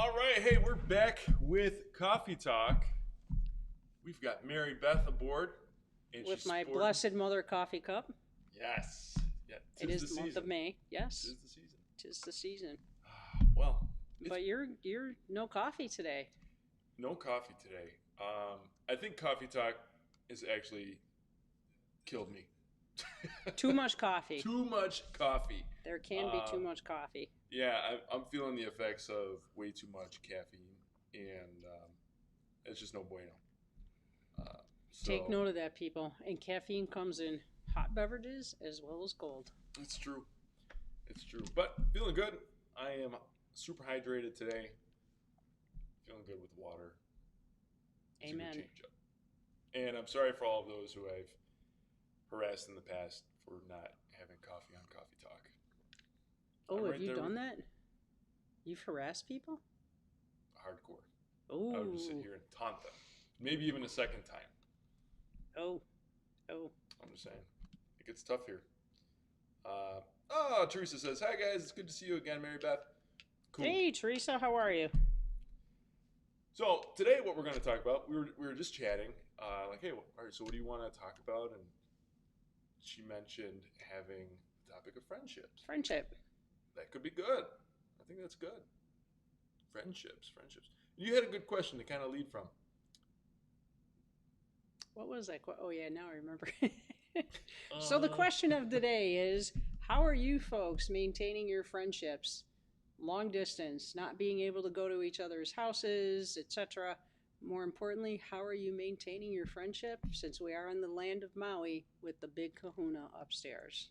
All right, hey, we're back with Coffee Talk. We've got Mary Beth aboard, and With she's my sporting. blessed mother coffee cup. Yes, yeah, It is the month of May. Yes, Tis the season. tis the season. Well, But you're no coffee today. no coffee today. I think Coffee Talk has actually killed me. Too much coffee. Too much coffee. There can be too much coffee. Yeah, I'm feeling the effects of way too much caffeine, and it's just no bueno. Take note of that, people. And caffeine comes in hot beverages as well as cold. It's true. It's true. But feeling good. I am super hydrated today. Feeling good with water. It's Amen. a good change up. And I'm sorry for all of those who I've harassed in the past for not having coffee on Coffee Talk. Oh, have you done that? You've harassed people? Hardcore. Oh. I would just sit here and taunt them. Maybe even a second time. Oh. I'm just saying. It gets tough here. Teresa says, "Hi guys, it's good to see you again, Mary Beth." Cool. Hey, Teresa, how are you? So today, what we're going to talk about, we were just chatting, hey, all right, so what do you want to talk about? And she mentioned having the topic of friendships. Friendship. That could be good. I think that's good. Friendships. You had a good question to kind of lead from. What was that? Oh, yeah, now I remember. So the question of the day is, how are you folks maintaining your friendships? Long distance, not being able to go to each other's houses, etc. More importantly, how are you maintaining your friendship since we are in the land of Maui with the big kahuna upstairs?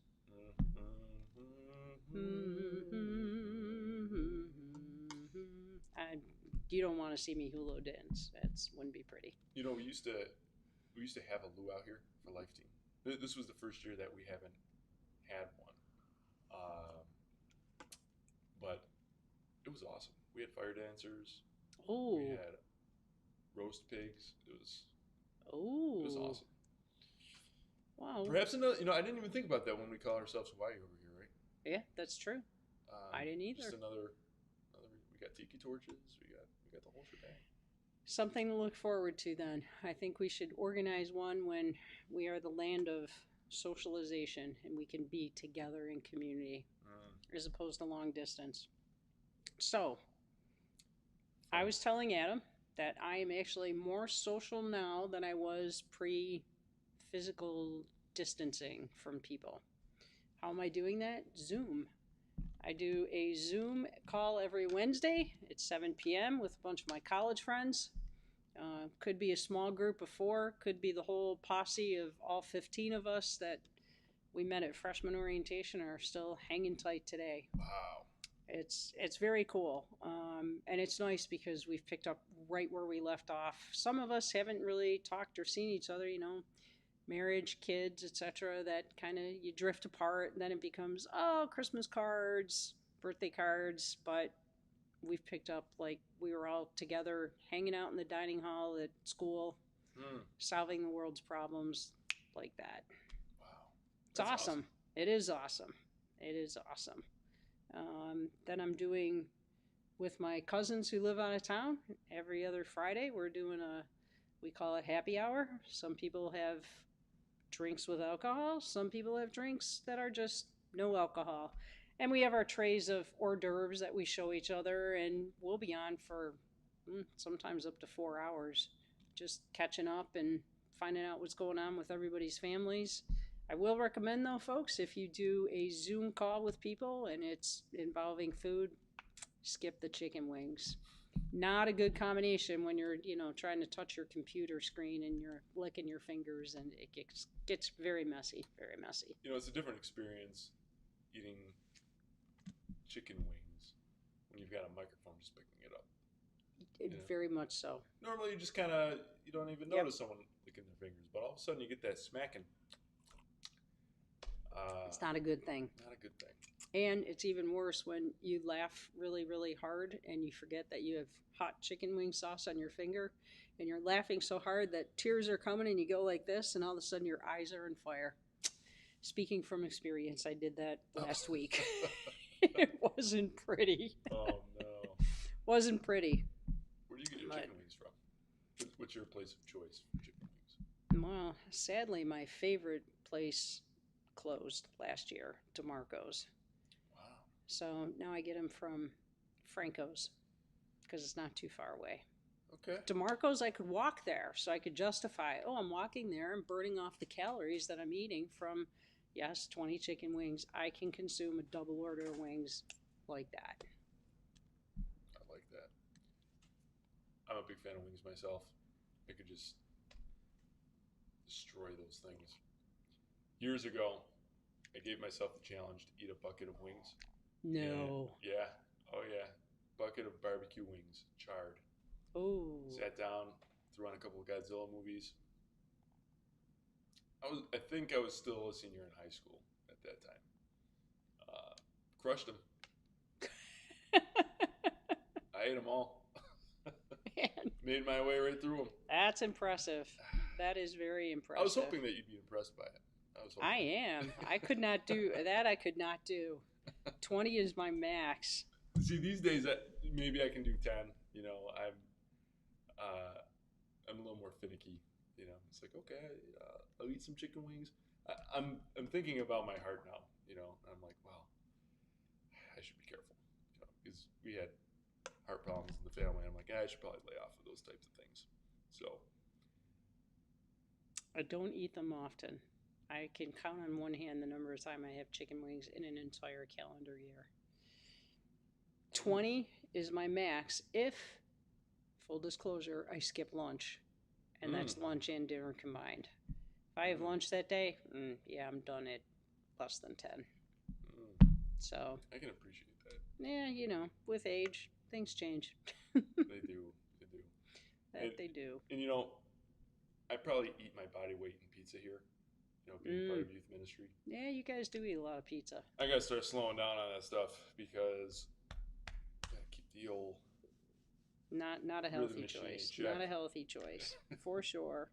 You don't want to see me hula dance. That wouldn't be pretty. You know, we used to have a luau here for Life Team. This was the first year that we haven't had one, but it was awesome. We had fire dancers. Oh, we had roast pigs. It was awesome. Wow. Perhaps another. I didn't even think about that when we call ourselves Hawaii over here, right? Yeah, that's true. I didn't either. Just another. We got tiki torches. We got the whole shebang. Something to look forward to then. I think we should organize one when we are the land of socialization and we can be together in community as opposed to long distance. So, I was telling Adam that I am actually more social now than I was pre-physical distancing from people. How am I doing that? Zoom. I do a Zoom call every Wednesday at 7 p.m. with a bunch of my college friends. Could be a small group of 4, could be the whole posse of all 15 of us that we met at freshman orientation are still hanging tight today. Wow. It's very cool. And it's nice because we've picked up right where we left off. Some of us haven't really talked or seen each other, marriage, kids, etc. That kind of you drift apart and then it becomes, Christmas cards, birthday cards, but we've picked up like we were all together hanging out in the dining hall at school, solving the world's problems like that. Wow. It's awesome. It is awesome. Then I'm doing with my cousins who live out of town every other Friday. We're doing we call it happy hour. Some people have drinks with alcohol. Some people have drinks that are just no alcohol. And we have our trays of hors d'oeuvres that we show each other, and we'll be on for sometimes up to 4 hours, just catching up and finding out what's going on with everybody's families. I will recommend, though, folks, if you do a Zoom call with people and it's involving food, skip the chicken wings. Not a good combination when you're, trying to touch your computer screen and you're licking your fingers, and it gets very messy, very messy. It's a different experience eating chicken wings when you've got a microphone just picking it up. Very much so. Normally, you just kind of, you don't even notice someone licking their fingers, but all of a sudden you get that smacking. It's not a good thing. Not a good thing. And it's even worse when you laugh really, really hard and you forget that you have hot chicken wing sauce on your finger and you're laughing so hard that tears are coming and you go like this and all of a sudden your eyes are on fire. Speaking from experience, I did that last week. It wasn't pretty. Oh, no. Wasn't pretty. Where do you get your But, chicken wings from? What's your place of choice for chicken wings? well, sadly, my favorite place closed last year, DeMarco's. Wow. So now I get them from Franco's because it's not too far away. Okay. DeMarco's, I could walk there, so I could justify, oh, I'm walking there and burning off the calories that I'm eating from, yes, 20 chicken wings. I can consume a double order of wings like that. I like that. I'm a big fan of wings myself. I could just destroy those things. Years ago, I gave myself the challenge to eat a bucket of wings. No. And yeah. Oh yeah. Bucket of barbecue wings, charred. Oh. Sat down, threw on a couple of Godzilla movies. I think I was still a senior in high school at that time. Crushed them. I ate them all. Man, Made my way right through them. that's impressive. That is very impressive. I was hoping that you'd be impressed by it. I am. I could not do that. I could not do. 20 is my max. See, these days, maybe I can do 10. You know, I'm a little more finicky. You know, it's like, okay, I'll eat some chicken wings. I'm thinking about my heart now. You know, I'm like, well, I should be careful. You know, because we had heart problems in the family. I'm like, I should probably lay off of those types of things. So I don't eat them often. I can count on one hand the number of times I have chicken wings in an entire calendar year. 20 is my max if, full disclosure, I skip lunch. And that's lunch and dinner combined. If I have lunch that day, yeah, I'm done at less than 10. So I can appreciate that. Yeah, you know, with age, things change. They do. They do. And you know, I probably eat my body weight in pizza here. You know, being part of youth ministry. Yeah, you guys do eat a lot of pizza. I gotta start slowing down on that stuff because I gotta keep the old. Not a healthy choice. Not a healthy choice, for sure.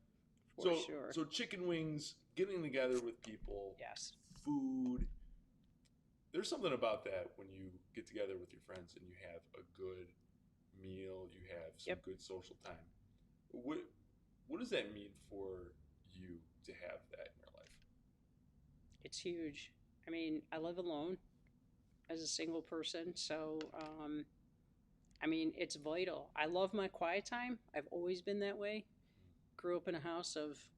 For sure. So chicken wings, getting together with people. Yes. Food. There's something about that when you get together with your friends and you have a good meal, you have some good social time. What does that mean for you to have that in your life? It's huge. I mean, I live alone as a single person, so I mean, it's vital. I love my quiet time. I've always been that way. Grew up in a house of,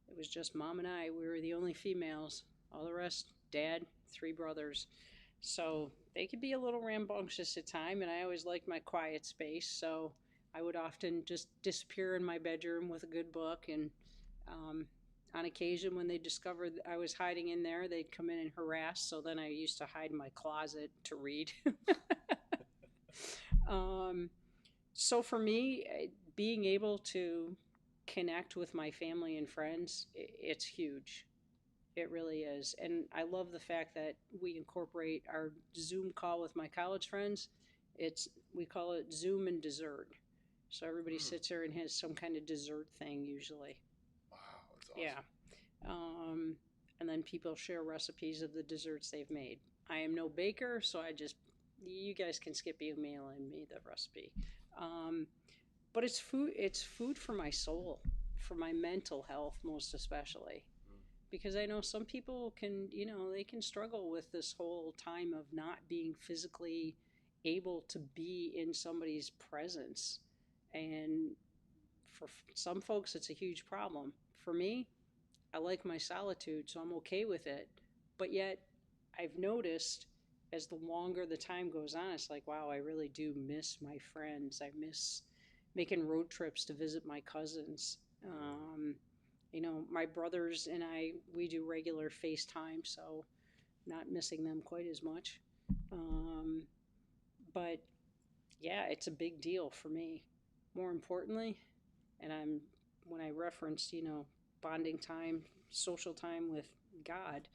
it was just mom and I. We were the only females. All the rest, dad, 3 brothers. So they could be a little rambunctious at time, and I always liked my quiet space. So I would often just disappear in my bedroom with a good book. And on occasion, when they discovered I was hiding in there, they'd come in and harass. So then I used to hide in my closet to read. So for me, being able to connect with my family and friends, it's huge. It really is. And I love the fact that we incorporate our Zoom call with my college friends. We call it Zoom and dessert. So everybody sits there and has some kind of dessert thing usually. Wow, that's awesome. Yeah. And then people share recipes of the desserts they've made. I am no baker, so you guys can skip emailing me the recipe. But it's food for my soul, for my mental health most especially. Because I know some people can, they can struggle with this whole time of not being physically able to be in somebody's presence. And for some folks, it's a huge problem. For me, I like my solitude, so I'm okay with it. But yet, I've noticed as the longer the time goes on, it's like, wow, I really do miss my friends. I miss making road trips to visit my cousins. My brothers and we do regular FaceTime, so not missing them quite as much. But yeah, it's a big deal for me. More importantly, and when I referenced, bonding time, social time with God,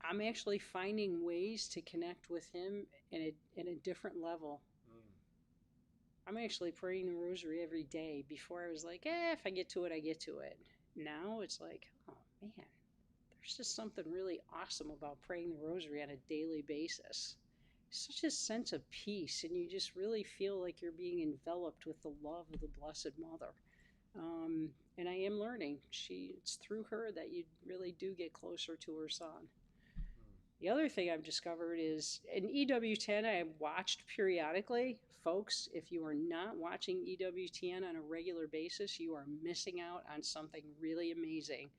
I'm actually finding ways to connect with Him in a different level. I'm actually praying the rosary every day. Before I was like, if I get to it, I get to it. Now it's like, oh man, there's just something really awesome about praying the rosary on a daily basis. such a sense of peace, and you just really feel like you're being enveloped with the love of the Blessed Mother. And I am learning. It's through her that you really do get closer to her son. The other thing I've discovered is an EWTN I have watched periodically. Folks, if you are not watching EWTN on a regular basis, you are missing out on something really amazing,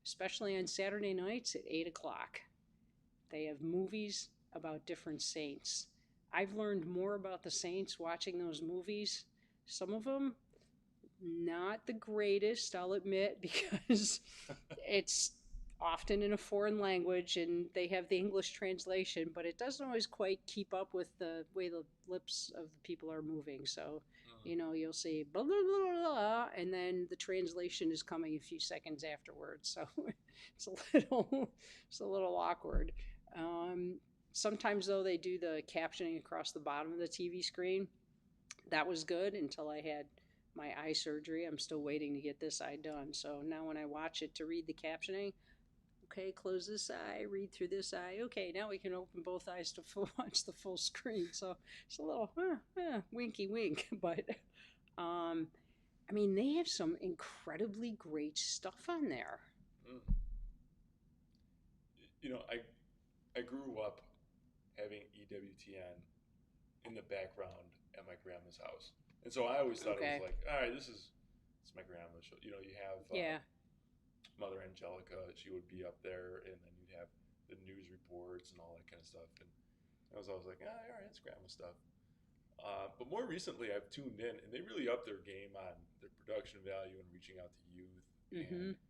especially on Saturday nights at 8 o'clock. They have movies about different saints. I've learned more about the saints watching those movies. Some of them, not the greatest, I'll admit, because it's often in a foreign language and they have the English translation, but it doesn't always quite keep up with the way the lips of the people are moving. So, you'll see blah, blah, blah, blah, and then the translation is coming a few seconds afterwards. So it's a little awkward. Sometimes though, they do the captioning across the bottom of the TV screen. That was good until I had my eye surgery. I'm still waiting to get this eye done. So now when I watch it to read the captioning, okay, close this eye, read through this eye. Okay, now we can open both eyes to watch the full screen. So it's a little winky wink. But, they have some incredibly great stuff on there. I grew up having EWTN in the background at my grandma's house. And so I always thought it was like, all right, it's my grandma's show. You have Mother Angelica, she would be up there, and then you'd have the news reports and all that kind of stuff. And I was always like, all right, it's grandma stuff. But more recently, I've tuned in, and they really upped their game on their production value and reaching out to youth. And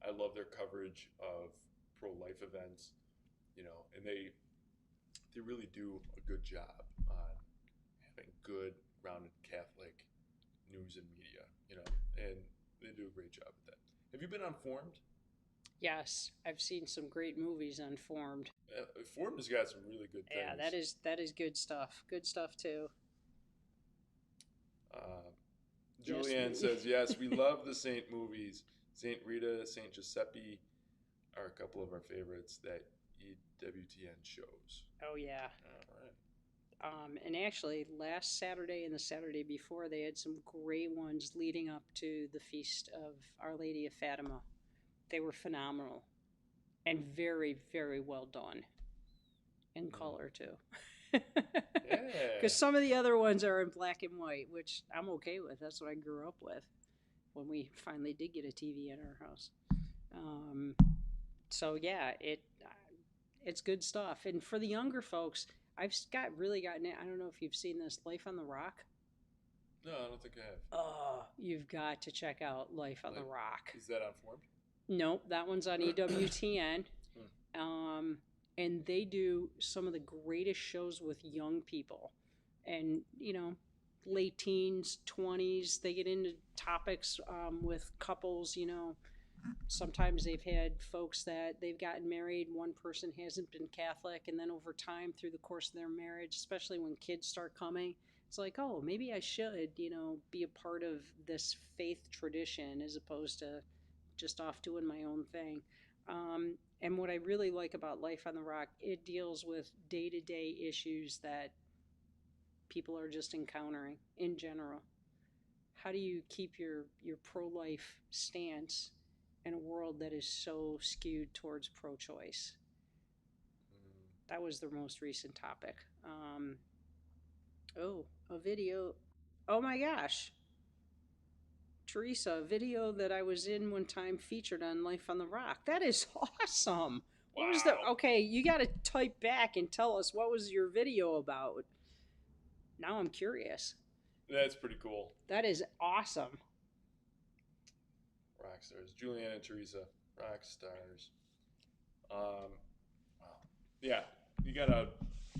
I love their coverage of pro-life events, and they really do a good job on having good, rounded Catholic news and media, and they do a great job at that. Have you been on Formed? Yes, I've seen some great movies on Formed. Formed has got some really good things. Yeah, that is good stuff. Good stuff too. Julianne says, yes, we love the Saint movies. Saint Rita, Saint Giuseppe are a couple of our favorites that EWTN shows. Oh, yeah. All right. And actually, last Saturday and the Saturday before, they had some great ones leading up to the Feast of Our Lady of Fatima. They were phenomenal and very, very well done. In color, too. Because some of the other ones are in black and white, which I'm okay with. That's what I grew up with when we finally did get a TV in our house. So yeah, it's good stuff. And for the younger folks, I've really gotten it. I don't know if you've seen this, Life on the Rock. No, I don't think I have. Oh, you've got to check out Life on the Rock. Is that on Formed? Nope, that one's on EWTN. And they do some of the greatest shows with young people. And, late teens, 20s, they get into topics with couples, Sometimes they've had folks that they've gotten married, one person hasn't been Catholic, and then over time through the course of their marriage, especially when kids start coming, it's like, oh, maybe I should, be a part of this faith tradition as opposed to just off doing my own thing. And what I really like about Life on the Rock, it deals with day-to-day issues that people are just encountering in general. How do you keep your pro-life stance in a world that is so skewed towards pro-choice? That was their most recent topic. A video. Oh my gosh. Teresa, a video that I was in one time featured on Life on the Rock. That is awesome. Wow. What was okay, you got to type back and tell us what was your video about. Now I'm curious. That's pretty cool. That is awesome. Rock stars. Julianne and Teresa, rock stars. Wow. Yeah, you got to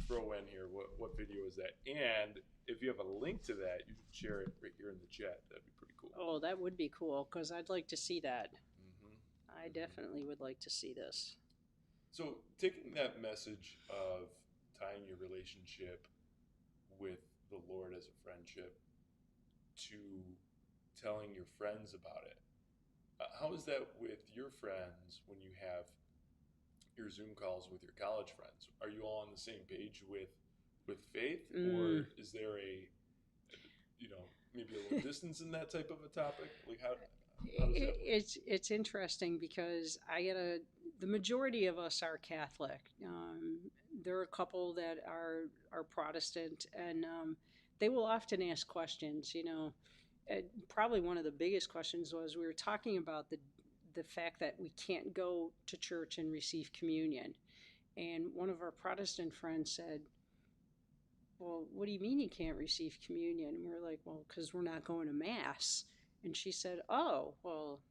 throw in here what video is that. And if you have a link to that, you should share it right here in the chat. That'd be pretty cool. Oh, that would be cool because I'd like to see that. I definitely would like to see this. So taking that message of tying your relationship with the Lord as a friendship to telling your friends about it, how is that with your friends when you have your Zoom calls with your college friends? Are you all on the same page with with faith, Mm. or is there maybe a little distance in that type of a topic? Like how does that work? It's interesting because the majority of us are Catholic. There are a couple that are Protestant, and they will often ask questions. Probably one of the biggest questions was we were talking about the fact that we can't go to church and receive communion, and one of our Protestant friends said, "Well, what do you mean you can't receive communion?" And we're like, "Well, because we're not going to mass." And she said, "Oh, well,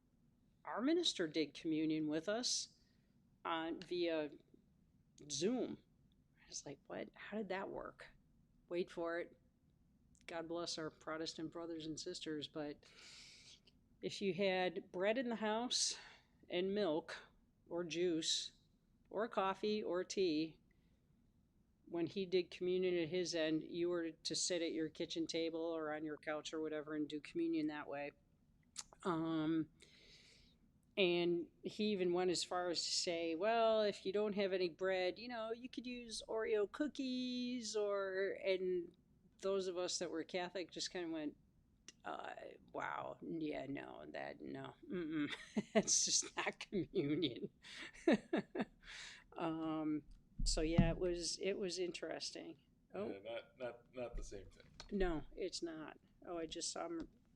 our minister did communion with us on via Zoom." I was like, "What? How did that work?" Wait for it. God bless our Protestant brothers and sisters, but if you had bread in the house and milk or juice or coffee or tea, when he did communion at his end, you were to sit at your kitchen table or on your couch or whatever and do communion that way. And he even went as far as to say, well, if you don't have any bread, you could use Oreo cookies and those of us that were Catholic just kind of went, wow, yeah, no, that's just not communion. So yeah, it was interesting. Oh, Not the same thing. no, it's not. Oh, I just saw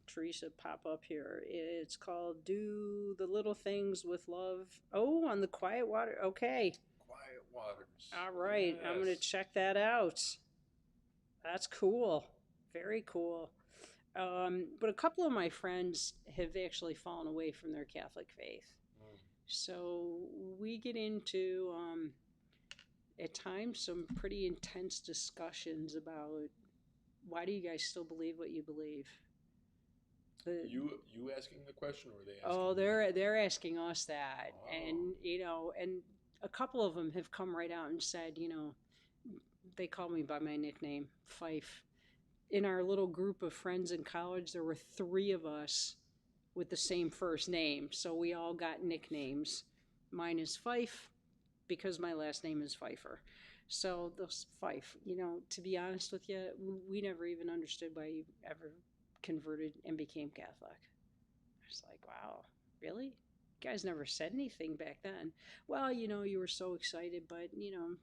Teresa pop up here. It's called Do the Little Things with Love. Oh, on the Quiet Water. Okay. Quiet Waters. All right. Yes. I'm going to check that out. That's cool. Very cool. But a couple of my friends have actually fallen away from their Catholic faith. So we get into, at times, some pretty intense discussions about why do you guys still believe what you believe? You asking the question, or are they asking? Oh, they're asking us that, Oh. and a couple of them have come right out and said, they call me by my nickname, Fife. In our little group of friends in college, there were 3 of us with the same first name, so we all got nicknames. Mine is Fife because my last name is Pfeiffer. So those Fife, to be honest with you, we never even understood why you ever converted and became Catholic. I was like, wow, really? You guys never said anything back then. Well, you were so excited, but,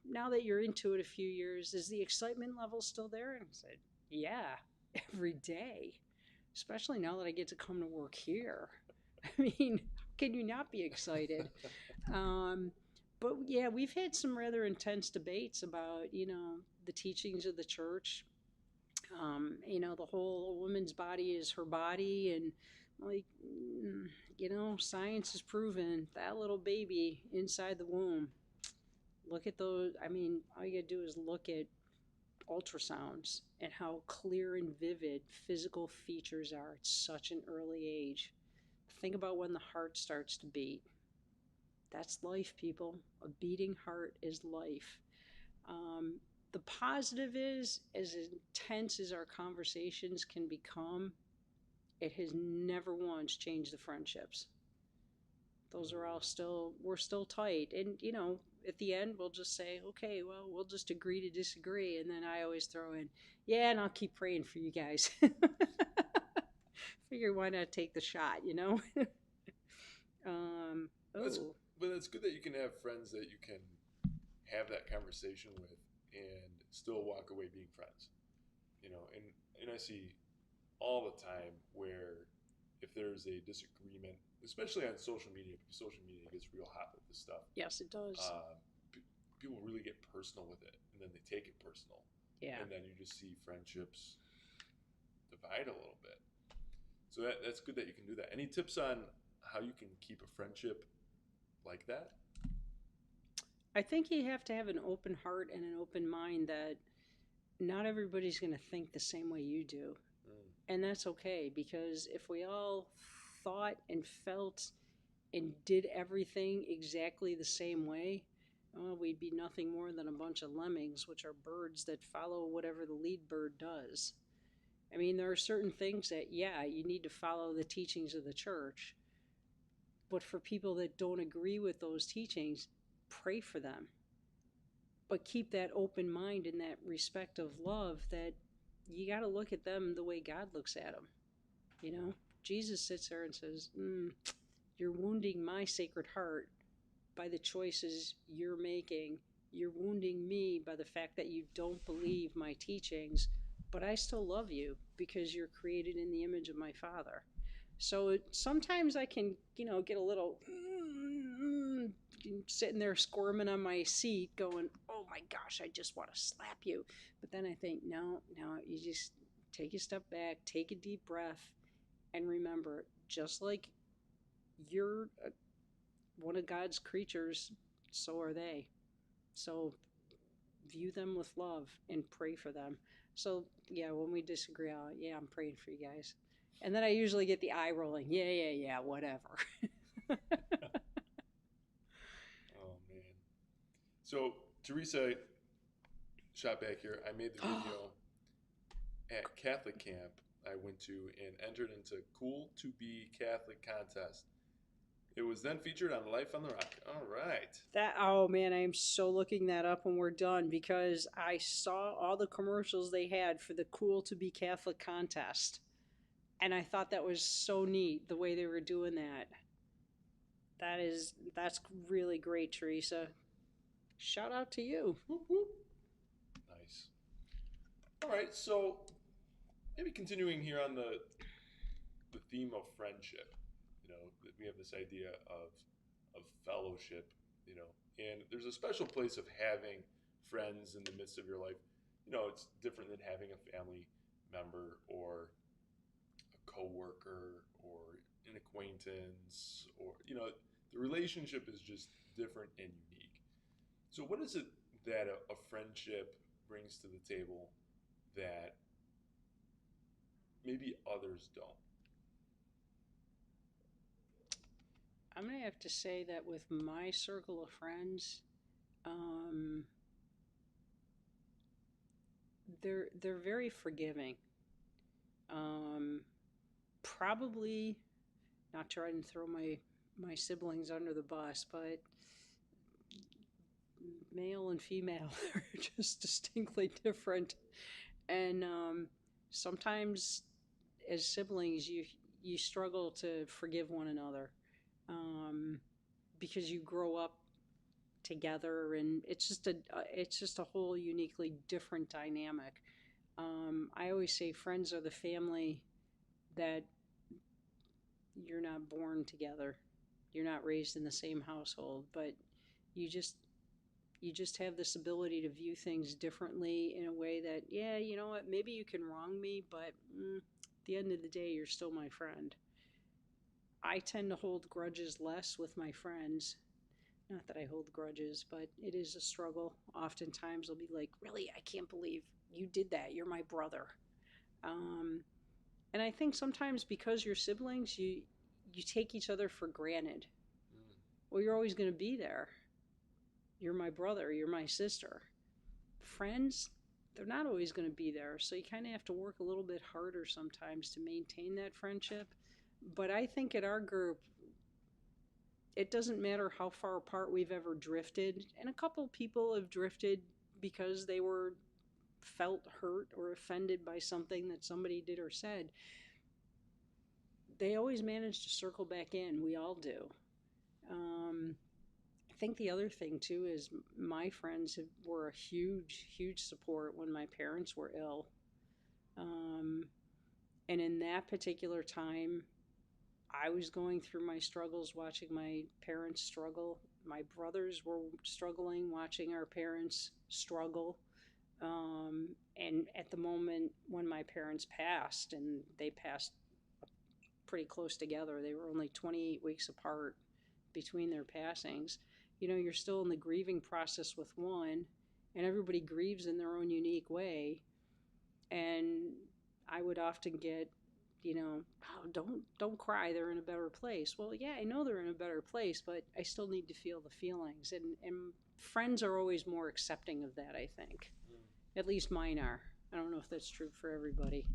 now that you're into it a few years, is the excitement level still there? And I said, yeah, every day, especially now that I get to come to work here. I mean, how can you not be excited? But yeah, we've had some rather intense debates about, the teachings of the church. The whole woman's body is her body, and like, science has proven that little baby inside the womb. Look at those. I mean, all you gotta do is look at ultrasounds and how clear and vivid physical features are at such an early age. Think about when the heart starts to beat. That's life, people. A beating heart is life. The positive is, as intense as our conversations can become, it has never once changed the friendships. Those are all we're still tight. And, at the end, we'll just say, okay, well, we'll just agree to disagree. And then I always throw in, yeah, and I'll keep praying for you guys. Figure why not take the shot, But it's good that you can have friends that you can have that conversation with and still walk away being friends. And I see all the time where if there's a disagreement, especially on social media, because social media gets real hot with this stuff. Yes, it does. People really get personal with it, and then they take it personal. Yeah. And then you just see friendships divide a little bit. So that's good that you can do that. Any tips on how you can keep a friendship like that? I think you have to have an open heart and an open mind that not everybody's going to think the same way you do. And that's okay, because if we all thought and felt and did everything exactly the same way, well, we'd be nothing more than a bunch of lemmings, which are birds that follow whatever the lead bird does. I mean, there are certain things that, yeah, you need to follow the teachings of the church. But for people that don't agree with those teachings, pray for them. but keep that open mind and that respect of love, that you got to look at them the way God looks at them. You know, Jesus sits there and says, you're wounding my sacred heart by the choices you're making. You're wounding me by the fact that you don't believe my teachings, but I still love you because you're created in the image of my Father. So sometimes I can, get a little sitting there squirming on my seat going, oh my gosh, I just want to slap you. But then I think, no, you just take a step back, take a deep breath, and remember, just like you're one of God's creatures, so are they. So view them with love and pray for them. So, yeah, when we disagree, I'm praying for you guys. And then I usually get the eye rolling. Yeah, whatever. Oh, man. So, Teresa, shot back here. I made the video at Catholic camp I went to and entered into Cool to Be Catholic contest. It was then featured on Life on the Rock. All right. Oh man, I am so looking that up when we're done, because I saw all the commercials they had for the Cool to Be Catholic contest. And I thought that was so neat, the way they were doing that. That's really great, Teresa. Shout out to you. Whoop, whoop. Nice. All right, so maybe continuing here on the theme of friendship. We have this idea of fellowship, and there's a special place of having friends in the midst of your life. It's different than having a family member or a coworker or an acquaintance, or the relationship is just different and unique. So what is it that a friendship brings to the table that maybe others don't? I'm going to have to say that with my circle of friends, they're very forgiving. Probably not trying to throw my siblings under the bus, but male and female are just distinctly different. And sometimes as siblings, you struggle to forgive one another. Because you grow up together, and it's just a whole uniquely different dynamic. I always say friends are the family that you're not born together, you're not raised in the same household, but you just have this ability to view things differently in a way that, yeah, you know what, maybe you can wrong me, but at the end of the day, you're still my friend. I tend to hold grudges less with my friends. Not that I hold grudges, but it is a struggle. Oftentimes I'll be like, really, I can't believe you did that. You're my brother. And I think sometimes because you're siblings, you take each other for granted. Well, you're always going to be there. You're my brother. You're my sister. Friends, they're not always going to be there. So you kind of have to work a little bit harder sometimes to maintain that friendship. But I think at our group, it doesn't matter how far apart we've ever drifted. And a couple people have drifted because they felt hurt or offended by something that somebody did or said. They always manage to circle back in. We all do. I think the other thing too is my friends were a huge, huge support when my parents were ill. And in that particular time, I was going through my struggles watching my parents struggle. My brothers were struggling watching our parents struggle. And at the moment when my parents passed, and they passed pretty close together, they were only 28 weeks apart between their passings. You're still in the grieving process with one, and everybody grieves in their own unique way. And I would often get, oh, don't cry, they're in a better place. Well, yeah, I know they're in a better place, but I still need to feel the feelings. And friends are always more accepting of that, I think. At least mine are. I don't know if that's true for everybody.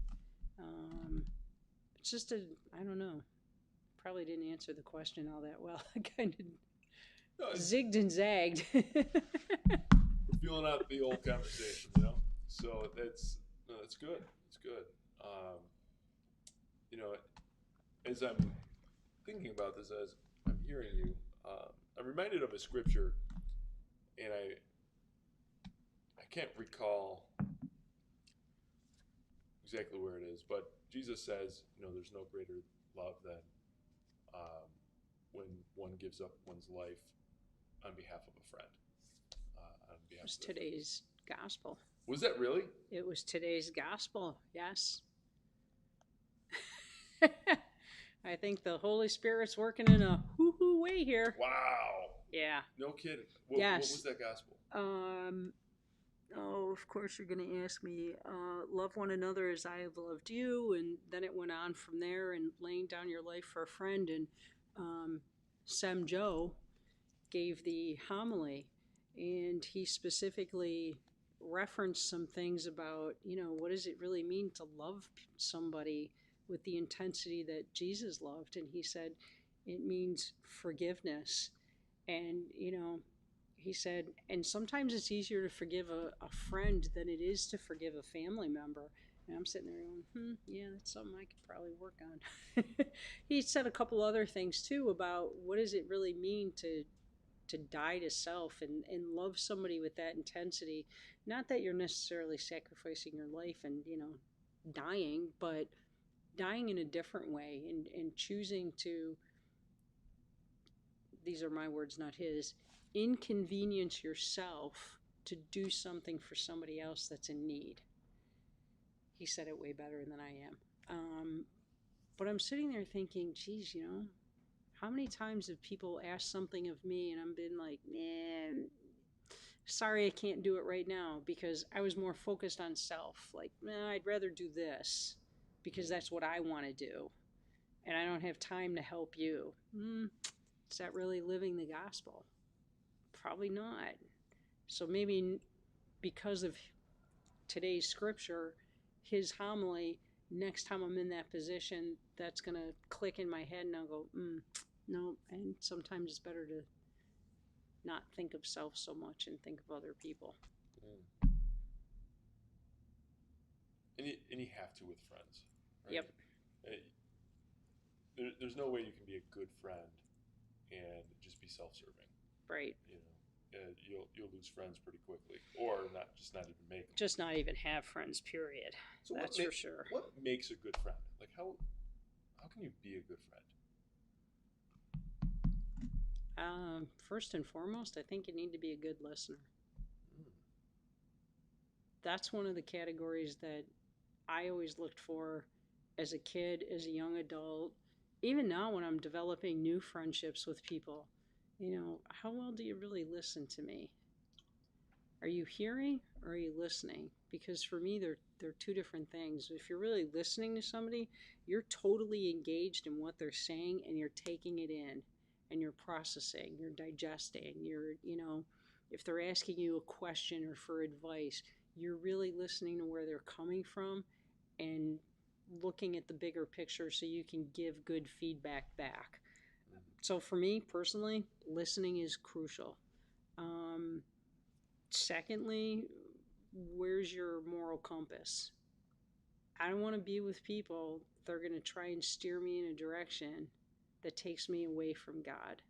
It's just I don't know. Probably didn't answer the question all that well. I kind of zigged and zagged. feeling out the old conversation, So that's good. It's good. Um, you know, as I'm thinking about this, as I'm hearing you, I'm reminded of a scripture, and I can't recall exactly where it is, but Jesus says, there's no greater love than when one gives up one's life on behalf of a friend. It was today's gospel. Was that really? It was today's gospel, yes. I think the Holy Spirit's working in a hoo-hoo way here. Wow. Yeah. No kidding. Yes. What was that gospel? Of course you're going to ask me. Love one another as I have loved you. And then it went on from there, and laying down your life for a friend. And Sam Joe gave the homily, and he specifically referenced some things about, what does it really mean to love somebody with the intensity that Jesus loved. And he said it means forgiveness. And, he said, and sometimes it's easier to forgive a friend than it is to forgive a family member. And I'm sitting there going, yeah, that's something I could probably work on. He said a couple other things too about what does it really mean to die to self and love somebody with that intensity. Not that you're necessarily sacrificing your life and, dying, but dying in a different way and choosing to, these are my words, not his, inconvenience yourself to do something for somebody else that's in need. He said it way better than I am. But I'm sitting there thinking, geez, how many times have people asked something of me and I've been like, man, sorry, I can't do it right now because I was more focused on self. Like, I'd rather do this because that's what I want to do. And I don't have time to help you. Is that really living the gospel? Probably not. So maybe because of today's scripture, his homily, next time I'm in that position, that's going to click in my head and I'll go, no. And sometimes it's better to not think of self so much and think of other people. And you have to with friends, right? Yep. There's no way you can be a good friend and just be self-serving. Right. You'll lose friends pretty quickly, or not even make them. Just not even have friends, period. So that's for sure. What makes a good friend? Like how can you be a good friend? First and foremost, I think you need to be a good listener. That's one of the categories that I always looked for as a kid, as a young adult, even now when I'm developing new friendships with people. How well do you really listen to me? Are you hearing or are you listening? Because for me, they're two different things. If you're really listening to somebody, you're totally engaged in what they're saying and you're taking it in and you're processing, you're digesting, if they're asking you a question or for advice, you're really listening to where they're coming from and looking at the bigger picture so you can give good feedback back. So for me personally, listening is crucial. Secondly, where's your moral compass? I don't want to be with people that are going to try and steer me in a direction that takes me away from God.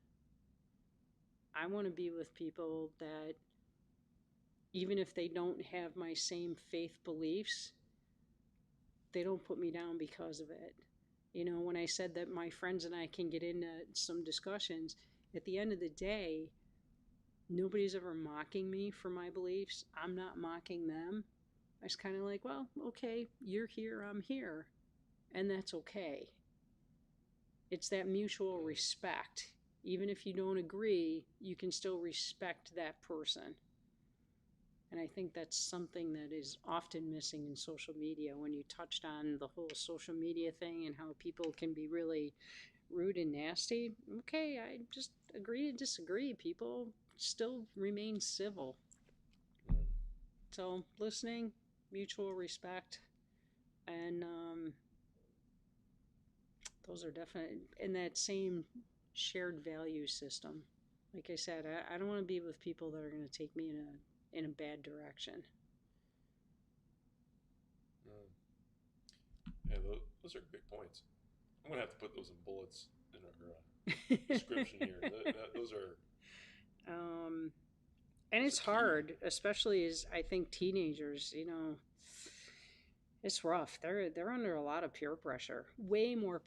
I want to be with people that, even if they don't have my same faith beliefs, they don't put me down because of it. When I said that my friends and I can get into some discussions, at the end of the day, nobody's ever mocking me for my beliefs. I'm not mocking them. I was kind of like, well, okay, you're here, I'm here. And that's okay. It's that mutual respect. Even if you don't agree, you can still respect that person. And I think that's something that is often missing in social media. When you touched on the whole social media thing and how people can be really rude and nasty, okay, I just agree to disagree. People still remain civil. So listening, mutual respect, and those are definitely in that same shared value system. Like I said, I don't want to be with people that are going to take me in a bad direction. Yeah, those are great points. I'm gonna have to put those in bullets in our description here. Those are And those it's are key. hard, especially as I think teenagers, it's rough. They're under a lot of peer pressure, way more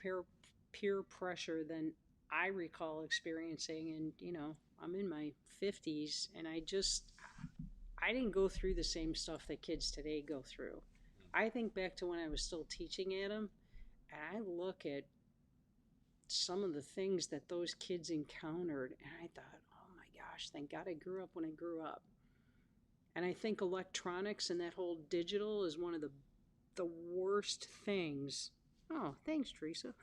peer pressure than I recall experiencing. And I'm in my 50s, and I didn't go through the same stuff that kids today go through. I think back to when I was still teaching at them, and I look at some of the things that those kids encountered, and I thought, oh my gosh, thank God I grew up when I grew up. And I think electronics and that whole digital is one of the worst things. Oh, thanks, Teresa.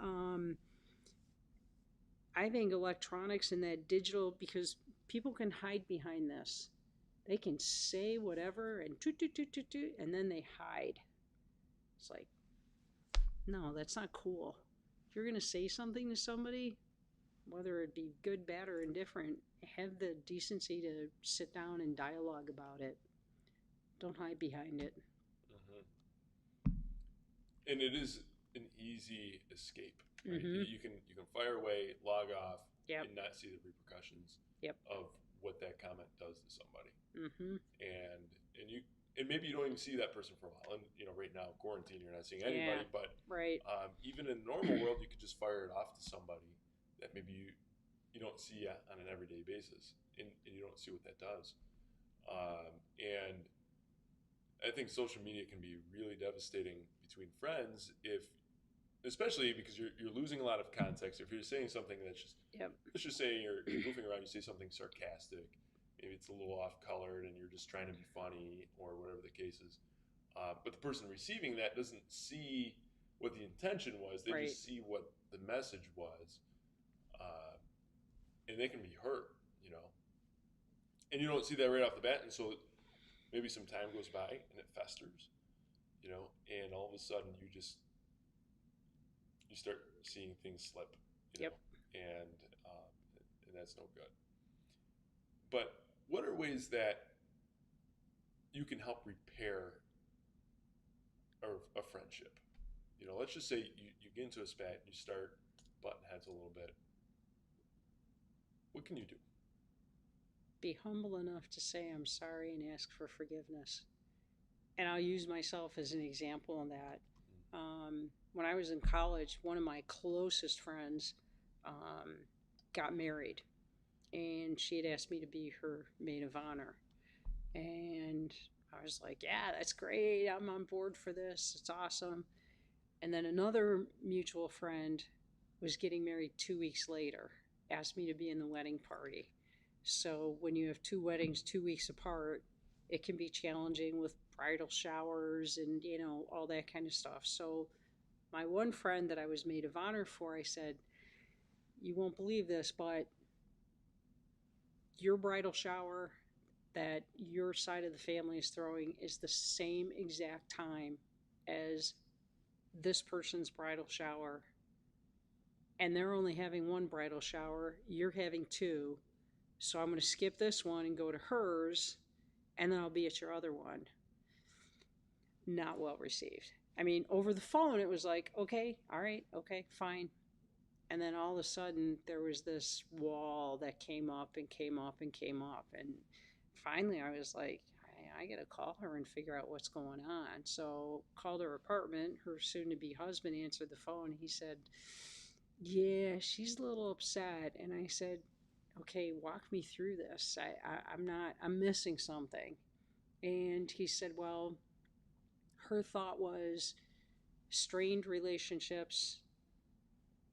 um, I think electronics and that digital, because people can hide behind this. They can say whatever and toot, toot, toot, toot, toot, and then they hide. It's like, no, that's not cool. If you're going to say something to somebody, whether it be good, bad, or indifferent, have the decency to sit down and dialogue about it. Don't hide behind it. And it is an easy escape, right? Mm-hmm. You can fire away, log off, Yep. and not see the repercussions Yep. of what that comment does to somebody. Mm-hmm. And maybe you don't even see that person for a while. And right now, quarantine, you're not seeing anybody. Yeah. But Right. even in the normal world, you could just fire it off to somebody that maybe you don't see on an everyday basis, and you don't see what that does. And I think social media can be really devastating between friends, especially because you're losing a lot of context. If you're saying something that's just, Yep. let's just say you're goofing around, you say something sarcastic, maybe it's a little off colored, and you're just trying to be funny or whatever the case is. But the person receiving that doesn't see what the intention was; they Right. just see what the message was, and they can be hurt, and you don't see that right off the bat, and so maybe some time goes by and it festers, and all of a sudden you start seeing things slip, Yep. and that's no good. But what are ways that you can help repair a friendship? Let's just say you get into a spat, you start butting heads a little bit. What can you do? Be humble enough to say I'm sorry and ask for forgiveness. And I'll use myself as an example in that. When I was in college, one of my closest friends got married, and she had asked me to be her maid of honor. And I was like, yeah, that's great. I'm on board for this. It's awesome. And then another mutual friend was getting married 2 weeks later, asked me to be in the wedding party. So when you have two weddings 2 weeks apart, it can be challenging with bridal showers and, all that kind of stuff. So my one friend that I was maid of honor for, I said, you won't believe this, but your bridal shower that your side of the family is throwing is the same exact time as this person's bridal shower. And they're only having one bridal shower. You're having two. So I'm going to skip this one and go to hers, and then I'll be at your other one. Not well received. I mean, over the phone, it was like, okay, all right, okay, fine. And then all of a sudden, there was this wall that came up and came up and came up. And finally, I was like, I got to call her and figure out what's going on. So called her apartment. Her soon-to-be husband answered the phone. He said, yeah, she's a little upset. And I said, okay, walk me through this. I'm missing something. And he said, well, her thought was strained relationships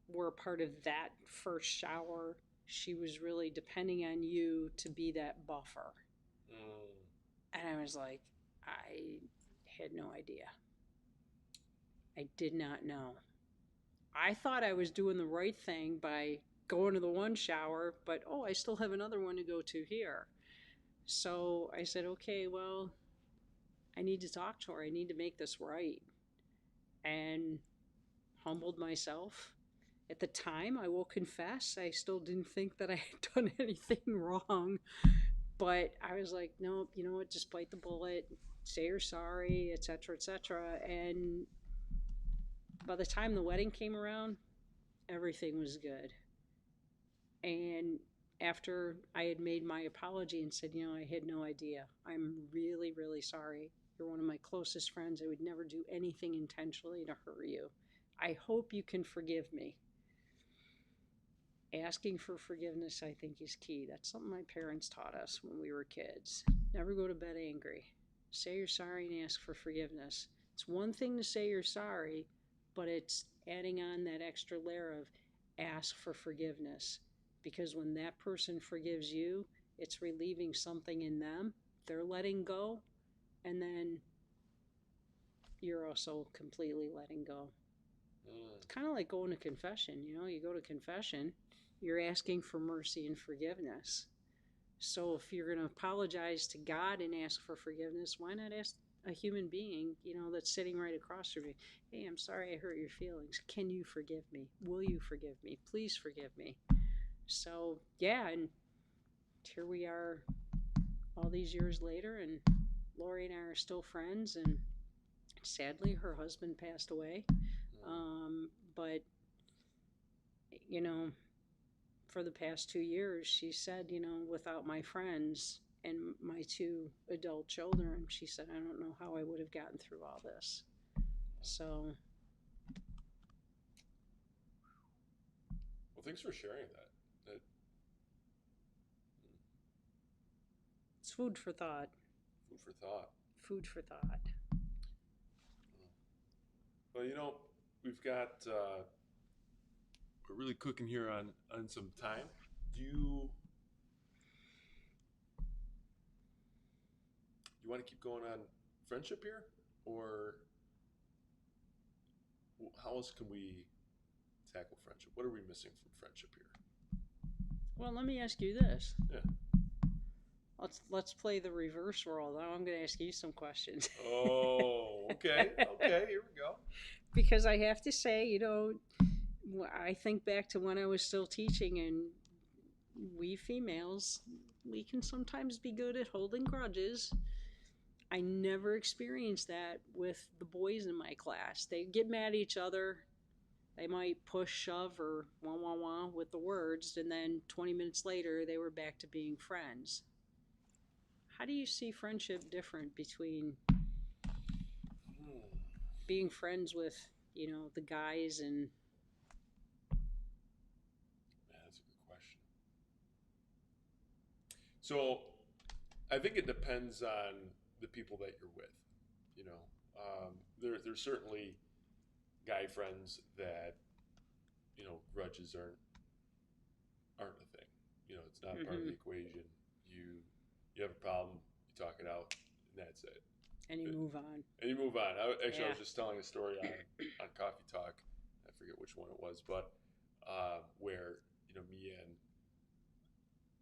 were a part of that first shower. She was really depending on you to be that buffer. And I was like, I had no idea. I did not know. I thought I was doing the right thing by going to the one shower, but I still have another one to go to here. So I said, okay, well, I need to talk to her. I need to make this right. And humbled myself. At the time, I will confess, I still didn't think that I had done anything wrong. But I was like, nope, you know what? Just bite the bullet, say you're sorry, etc., etc. And by the time the wedding came around, everything was good. And after I had made my apology and said, you know, I had no idea. I'm really, really sorry. You're one of my closest friends. I would never do anything intentionally to hurt you. I hope you can forgive me. Asking for forgiveness, I think, is key. That's something my parents taught us when we were kids. Never go to bed angry. Say you're sorry and ask for forgiveness. It's one thing to say you're sorry, but it's adding on that extra layer of ask for forgiveness. Because when that person forgives you, it's relieving something in them. They're letting go, and then you're also completely letting go. It's kind of like going to confession. You know, you go to confession, you're asking for mercy and forgiveness. So if you're going to apologize to God and ask for forgiveness, why not ask a human being, you know, that's sitting right across from you? Hey, I'm sorry I hurt your feelings. Can you forgive me? Will you forgive me? Please forgive me. So, yeah, and here we are all these years later, and Lori and I are still friends, and sadly, her husband passed away. But, you know, for the past 2 years, she said, you know, without my friends and my 2 adult children, she said, I don't know how I would have gotten through all this. So. Well, thanks for sharing that. It's food for thought. Food for thought. Food for thought. Well, you know, we've got we're really cooking here on some time. Do you want to keep going on friendship here, or how else can we tackle friendship? What are we missing from friendship here? Well, let me ask you this. Yeah. Let's play the reverse role. Now I'm going to ask you some questions. Oh, okay. Okay, here we go. Because I have to say, you know, I think back to when I was still teaching, and we females, we can sometimes be good at holding grudges. I never experienced that with the boys in my class. They get mad at each other. They might push, shove, or wah, wah, wah with the words, and then 20 minutes later, they were back to being friends. How do you see friendship different between being friends with, you know, the guys and... Yeah, that's a good question. So, I think it depends on the people that you're with. You know, there's certainly guy friends that, you know, grudges aren't a thing. You know, it's not part of the equation. You have a problem, you talk it out, and that's it. And you move on. And you move on. I was just telling a story on Coffee Talk. I forget which one it was, but where, you know,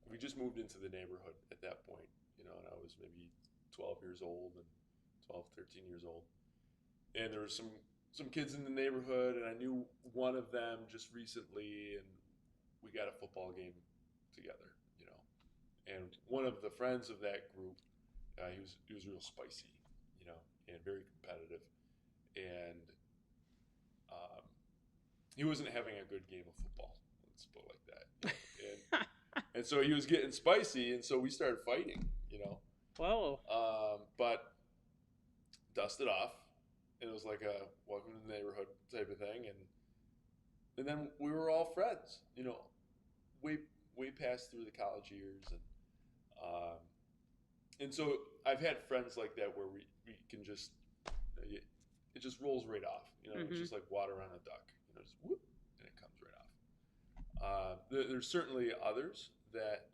we just moved into the neighborhood at that point, you know, and I was maybe 12 years old and 12, 13 years old. And there were some kids in the neighborhood, and I knew one of them just recently, and we got a football game together, you know. And one of the friends of that group, he was real spicy, you know, and very competitive. And he wasn't having a good game of football, let's put it like that. You know? And so he was getting spicy, and so we started fighting, you know. Whoa. But dusted off, and it was like a welcome to the neighborhood type of thing, and then we were all friends, you know, way past through the college years, and so I've had friends like that where we can just, you know, it just rolls right off, you know. It's just like water on a duck, you know, just whoop, and it comes right off. There's certainly others that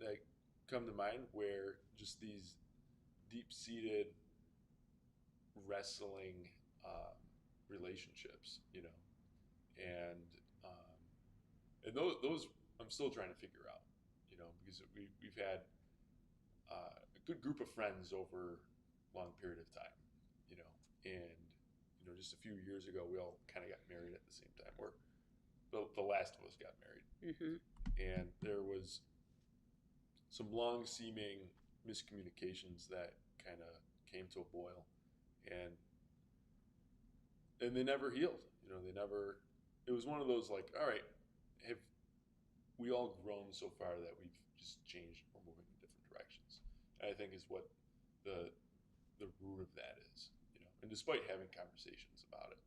come to mind where just these deep-seated wrestling relationships, you know, and those I'm still trying to figure out, you know, because we've had a good group of friends over a long period of time, you know, and you know, just a few years ago we all kind of got married at the same time, or the last of us got married, and there was some long-seeming miscommunications that kind of came to a boil, and they never healed. They never. It was one of those like, all right, have we all grown so far that we've just changed, we're moving in different directions? And I think is what the root of that is. And despite having conversations about it,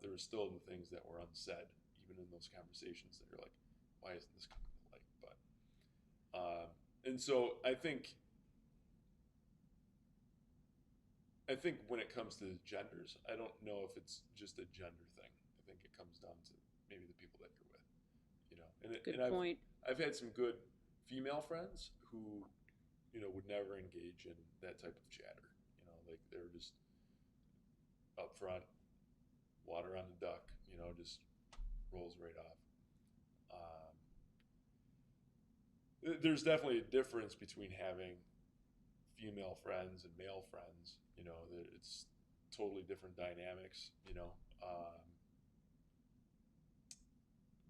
there were still the things that were unsaid, even in those conversations that you're like, why isn't this coming to light? But and so I think when it comes to genders, I don't know if it's just a gender thing. I think it comes down to maybe the people that you're with, Good point. I've had some good female friends who, would never engage in that type of chatter. Like they were just up front, water on the duck, just rolls right off. There's definitely a difference between having female friends and male friends. It's totally different dynamics.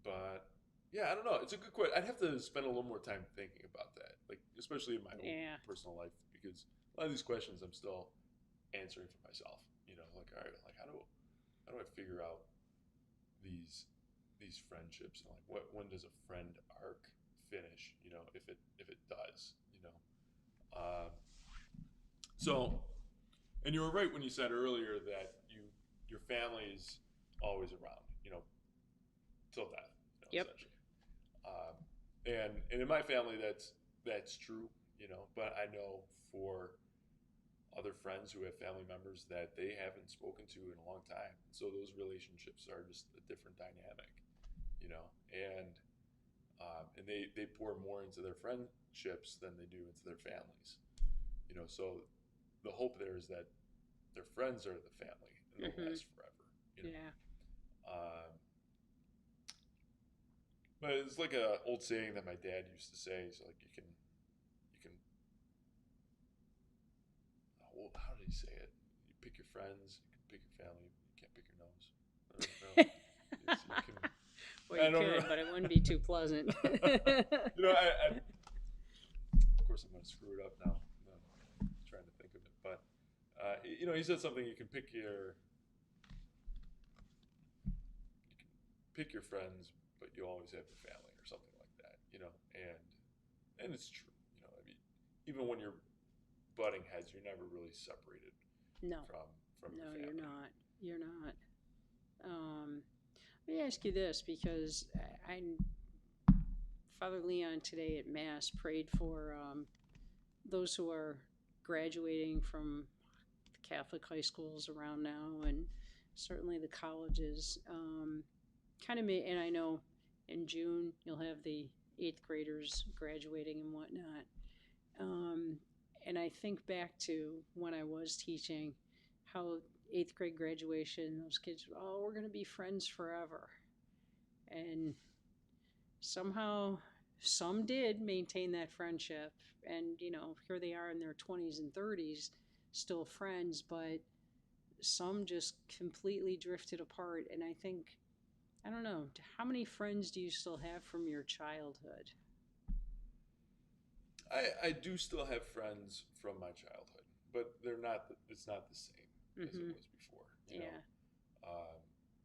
But yeah, I don't know. It's a good question. I'd have to spend a little more time thinking about that, like especially in my own personal life, because a lot of these questions I'm still answering for myself. Like all right, like how do I figure out these friendships, and like when does a friend arc finish? If it does. So, and you were right when you said earlier that your family is always around, till death. Yep. Essentially. And in my family, that's true. But I know for other friends who have family members that they haven't spoken to in a long time, so those relationships are just a different dynamic. And they pour more into their friendships than they do into their families. So the hope there is that their friends are the family and they'll last forever. Yeah. But it's like a old saying that my dad used to say. He's like, you can. Well, how did he say it? You pick your friends, you can pick your family, you can't pick your nose. I don't know. Well, you could, but it wouldn't be too pleasant. I of course I'm going to screw it up now. I'm trying to think of it, but he said something. You can pick your friends, but you always have your family, or something like that. And it's true. I mean, even when you're butting heads, you're never really separated. No. From no, your family. You're not. Let me ask you this, because Father Leon today at Mass prayed for those who are graduating from the Catholic high schools around now, and certainly the colleges. And I know in June you'll have the 8th graders graduating and whatnot. And I think back to when I was teaching, how 8th grade graduation, those kids, we're going to be friends forever. And somehow some did maintain that friendship. And, here they are in their 20s and 30s, still friends, but some just completely drifted apart. And I think, I don't know, how many friends do you still have from your childhood? I do still have friends from my childhood, but it's not the same as it was before.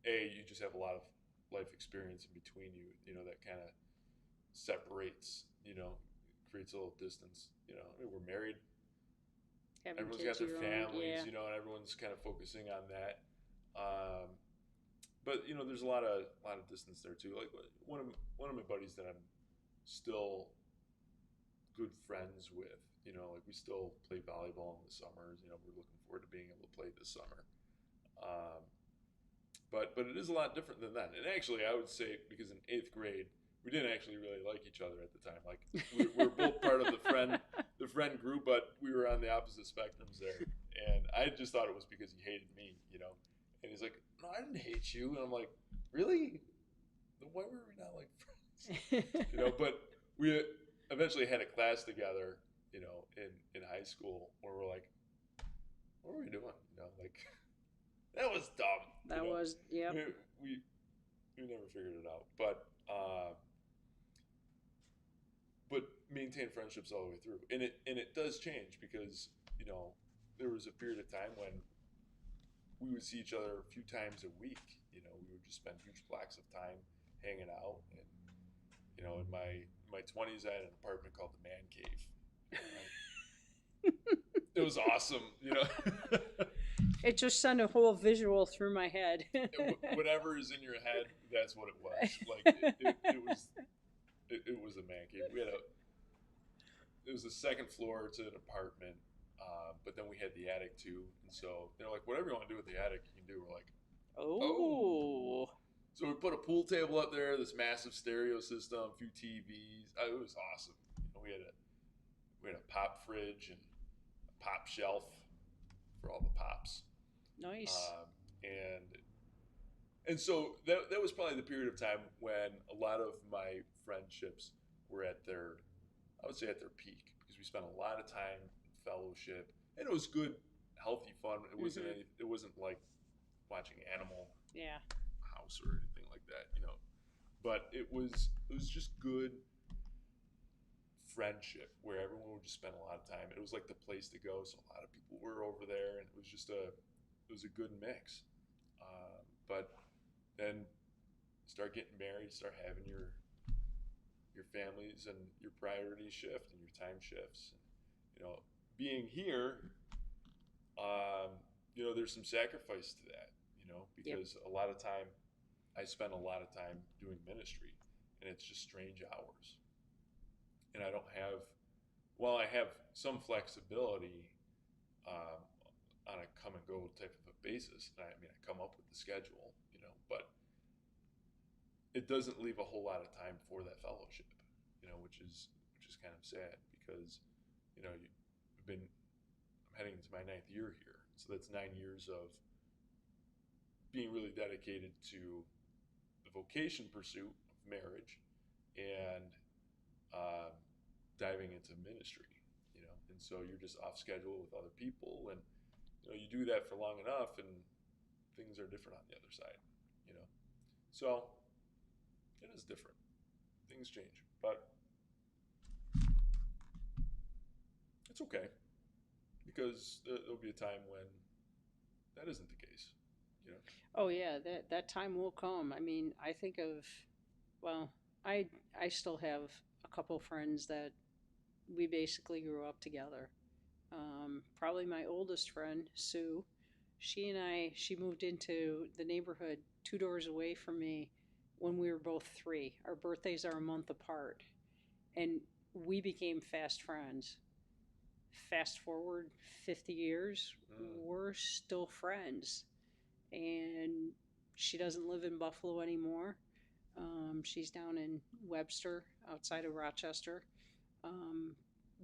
You just have a lot of life experience in between you, that kind of separates, creates a little distance. I mean, we're married. Everyone's got their families, and everyone's kind of focusing on that. But there's a lot of distance there too. Like one of my buddies that I'm still good friends with, like we still play volleyball in the summers. We're looking forward to being able to play this summer. But it is a lot different than that. And actually, I would say, because in 8th grade, we didn't actually really like each other at the time. Like we were both part of the friend group, but we were on the opposite spectrums there. And I just thought it was because he hated me, And he's like, "No, I didn't hate you." And I'm like, "Really? Then why were we not like friends?" But we eventually had a class together, in high school, where we're like, "What were we doing?" Like that was dumb. That was, yep. We never figured it out, but maintain friendships all the way through, and it does change because there was a period of time when we would see each other a few times a week. We would just spend huge blocks of time hanging out, and in my 20s, I had an apartment called the Man Cave. It was awesome. It just sent a whole visual through my head. Whatever is in your head, that's what it was. Like it was a Man Cave. It was the second floor to an apartment, but then we had the attic too. And so they're like, whatever you want to do with the attic, you can do. We're like, oh. So we put a pool table up there, this massive stereo system, a few TVs. It was awesome. We had a pop fridge and a pop shelf for all the pops. Nice. And so that was probably the period of time when a lot of my friendships were at their peak, because we spent a lot of time in fellowship, and it was good, healthy fun. It wasn't it wasn't like watching Animal House or anything like that, but it was just good friendship where everyone would just spend a lot of time. It was like the place to go, so a lot of people were over there, and it was a good mix. But then start getting married, start having your families, and your priorities shift and your time shifts. And, being here, there's some sacrifice to that, because a lot of time I spend a lot of time doing ministry, and it's just strange hours. And I don't have, well, I have some flexibility on a come and go type of a basis. I come up with the schedule, but it doesn't leave a whole lot of time for that fellowship, which is kind of sad, because, I'm heading into my 9th year here. So that's 9 years of being really dedicated to the vocation pursuit of marriage and diving into ministry, and so you're just off schedule with other people, and you do that for long enough, and things are different on the other side, so it is different. Things change, but it's okay, because there'll be a time when that isn't the case. Oh yeah, that time will come. I think of, well, I still have a couple friends that we basically grew up together. Probably my oldest friend, Sue, she moved into the neighborhood 2 doors away from me when we were both 3. Our birthdays are a month apart, and we became fast friends. Fast forward 50 years, we're still friends. And she doesn't live in Buffalo anymore. She's down in Webster, outside of Rochester.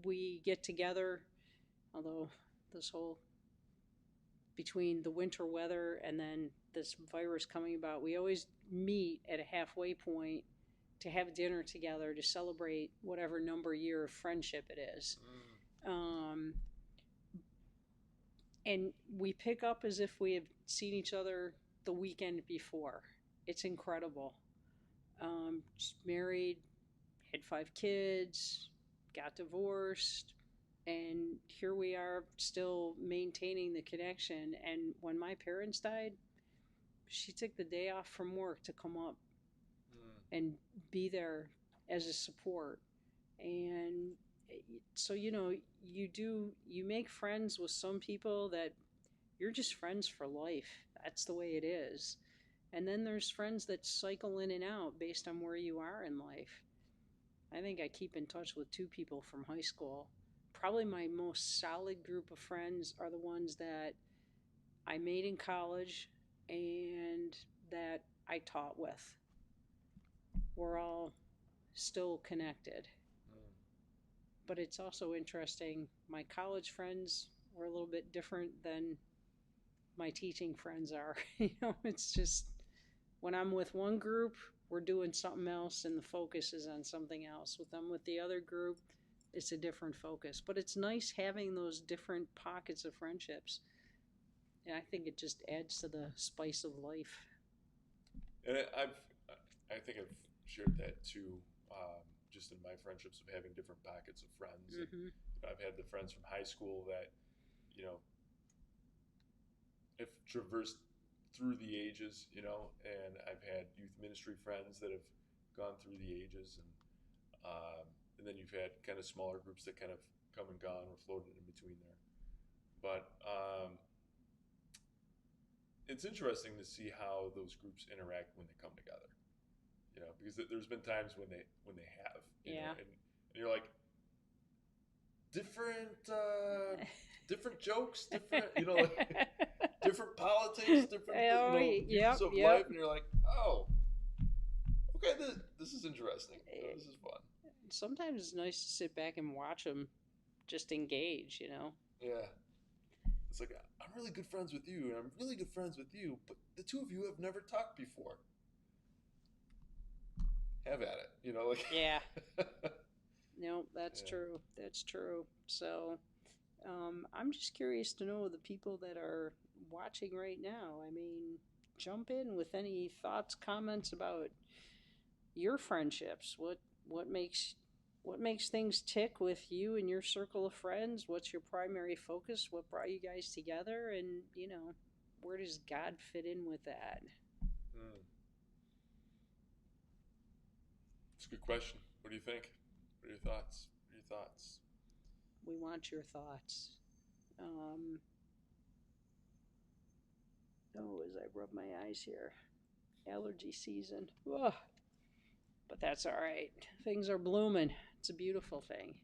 We get together, although this whole, between the winter weather and then this virus coming about, we always meet at a halfway point to have dinner together to celebrate whatever number year of friendship it is. And we pick up as if we have seen each other the weekend before. It's incredible. Just married, had 5 kids, got divorced, and here we are still maintaining the connection. And when my parents died, she took the day off from work to come up and be there as a support. And so, you make friends with some people that you're just friends for life. That's the way it is. And then there's friends that cycle in and out based on where you are in life. I think I keep in touch with 2 people from high school. Probably my most solid group of friends are the ones that I made in college and that I taught with. We're all still connected. But it's also interesting, my college friends were a little bit different than my teaching friends are. It's just, when I'm with one group, we're doing something else and the focus is on something else. With the other group, it's a different focus. But it's nice having those different pockets of friendships. And I think it just adds to the spice of life. And I think I've shared that too, just in my friendships of having different pockets of friends. And, Mm-hmm. I've had the friends from high school that, you know, have traversed through the ages, and I've had youth ministry friends that have gone through the ages, and then you've had kind of smaller groups that kind of come and gone or floated in between there. But it's interesting to see how those groups interact when they come together. Because there's been times when they have, Yeah. and you're like, different jokes, different, like different politics, different, views of life, and you're like, oh, okay, this is interesting. This is fun. Sometimes it's nice to sit back and watch them just engage, Yeah. It's like, I'm really good friends with you, and I'm really good friends with you, but the two of you have never talked before. Have at it, like. Yeah. No, that's true. That's true. So, I'm just curious to know the people that are watching right now. I mean, jump in with any thoughts, comments about your friendships. What makes things tick with you and your circle of friends? What's your primary focus? What brought you guys together? And where does God fit in with that? It's a good question. What do you think? What are your thoughts? We want your thoughts. As I rub my eyes here, allergy season. Ugh. But that's all right. Things are blooming. It's a beautiful thing.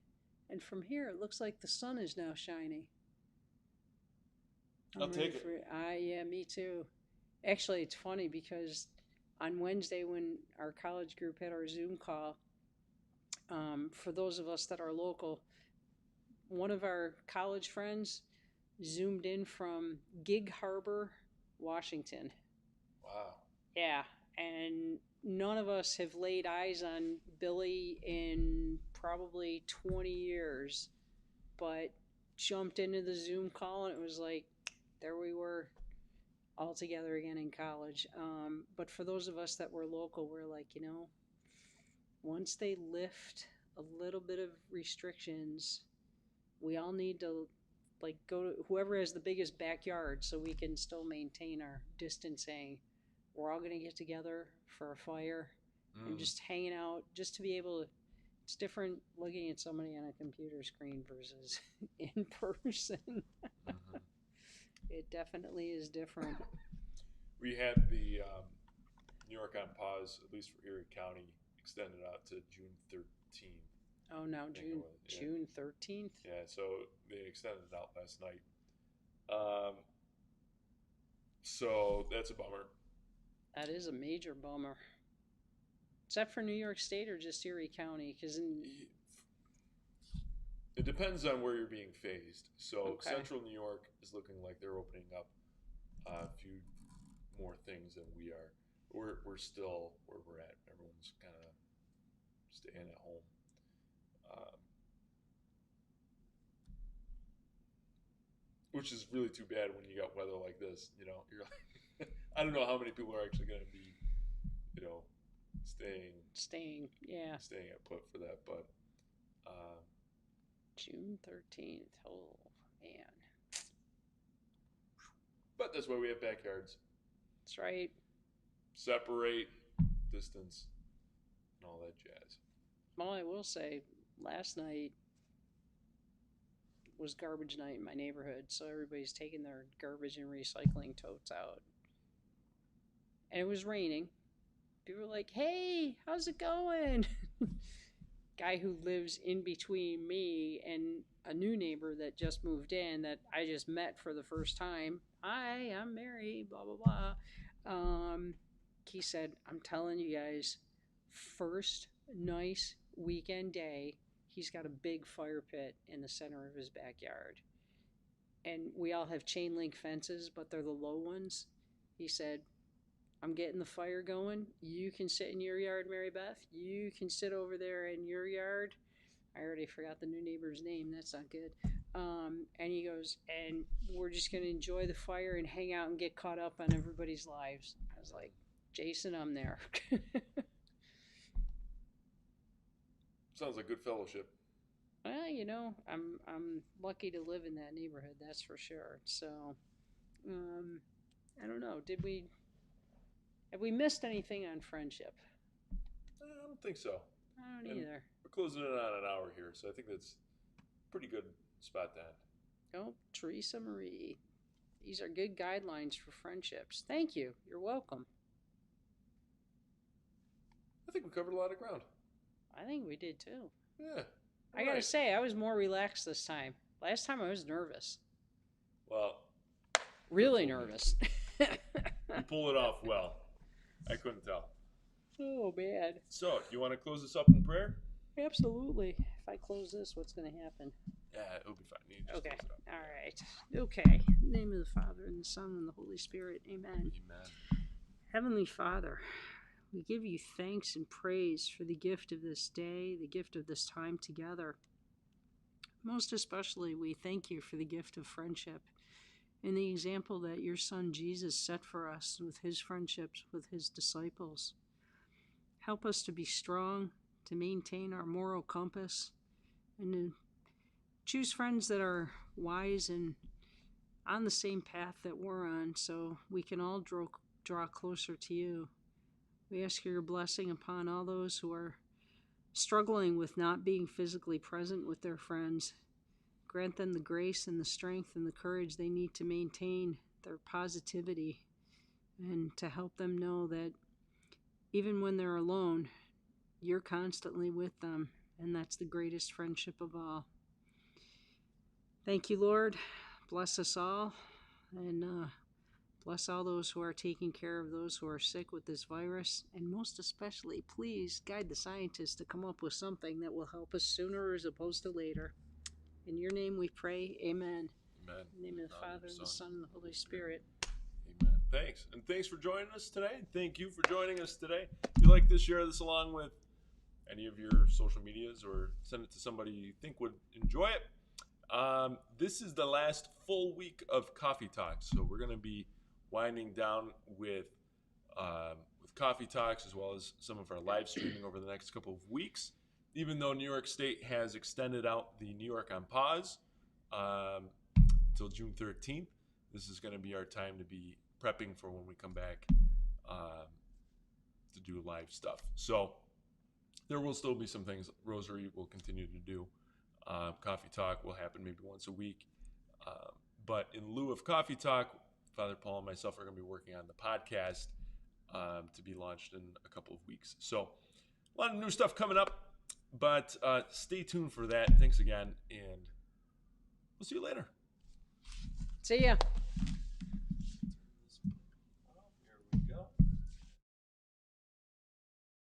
And from here, it looks like the sun is now shining. I'll take it. Yeah, me too. Actually, it's funny because on Wednesday when our college group had our Zoom call, for those of us that are local, one of our college friends Zoomed in from Gig Harbor, Washington. Wow. Yeah, and none of us have laid eyes on Billy in probably 20 years, but jumped into the Zoom call and it was like, there we were all together again in college. But for those of us that were local, we're like, once they lift a little bit of restrictions, we all need to go to whoever has the biggest backyard so we can still maintain our distancing. We're all going to get together for a fire and just hanging out, just to be able to. It's different looking at somebody on a computer screen versus in person. Mm-hmm. It definitely is different. We had the New York on pause, at least for Erie County, extended out to June 13th. Oh, now June 13th? Yeah, so they extended it out last night. So that's a bummer. That is a major bummer. Is that for New York State or just Erie County? Because it depends on where you're being phased. So Central New York is looking like they're opening up a few more things than we are. We're still where we're at. Everyone's kind of staying at home. Which is really too bad when you got weather like this. You're like, I don't know how many people are actually going to be, staying at put for that. But June 13th. Oh man. But that's why we have backyards. That's right. Separate, distance, and all that jazz. Well, I will say, last night was garbage night in my neighborhood, so everybody's taking their garbage and recycling totes out. And it was raining. People were like, hey, how's it going? Guy who lives in between me and a new neighbor that just moved in that I just met for the first time. Hi, I'm Mary, blah, blah, blah. He said, I'm telling you guys, first nice weekend day, he's got a big fire pit in the center of his backyard. And we all have chain link fences, but they're the low ones. He said, I'm getting the fire going. You can sit in your yard, Mary Beth. You can sit over there in your yard. I already forgot the new neighbor's name. That's not good. And he goes, and we're just going to enjoy the fire and hang out and get caught up on everybody's lives. I was like, Jason, I'm there. Sounds like good fellowship. Well, I'm lucky to live in that neighborhood. That's for sure. So, I don't know. Have we missed anything on friendship? I don't think so. I don't And either. we're closing in on an hour here, so I think that's a pretty good spot to end. Oh, Teresa Marie. These are good guidelines for friendships. Thank you. You're welcome. I think we covered a lot of ground. I think we did too. Yeah. I gotta say, I was more relaxed this time. Last time I was nervous. Well, really nervous. You pull it off well. I couldn't tell. Oh, man. So, you want to close this up in prayer? Absolutely. If I close this, what's going to happen? Yeah, it'll be fine. You just Okay. close it up. All right. Okay. In the name of the Father, and the Son, and the Holy Spirit. Amen. Amen. Heavenly Father, we give you thanks and praise for the gift of this day, the gift of this time together. Most especially, we thank you for the gift of friendship and the example that your Son Jesus set for us with his friendships with his disciples. Help us to be strong, to maintain our moral compass, and to choose friends that are wise and on the same path that we're on, so we can all draw closer to you. We ask your blessing upon all those who are struggling with not being physically present with their friends. Grant them the grace and the strength and the courage they need to maintain their positivity, and to help them know that even when they're alone, you're constantly with them, and that's the greatest friendship of all. Thank you, Lord. Bless us all, and bless all those who are taking care of those who are sick with this virus, and most especially, please guide the scientists to come up with something that will help us sooner as opposed to later. In your name we pray, amen. Amen. In the name of the Father, and the Son, and the Holy Spirit. Amen. Thanks. And thanks for joining us today. Thank you for joining us today. If you like this, share this along with any of your social medias or send it to somebody you think would enjoy it. This is the last full week of Coffee Talks, so we're going to be winding down with Coffee Talks as well as some of our live streaming over the next couple of weeks. Even though New York State has extended out the New York on pause until June 13th, this is going to be our time to be prepping for when we come back to do live stuff. So there will still be some things Rosary will continue to do. Coffee Talk will happen maybe once a week. But in lieu of Coffee Talk, Father Paul and myself are going to be working on the podcast to be launched in a couple of weeks. So a lot of new stuff coming up. But stay tuned for that. Thanks again, and we'll see you later. See ya.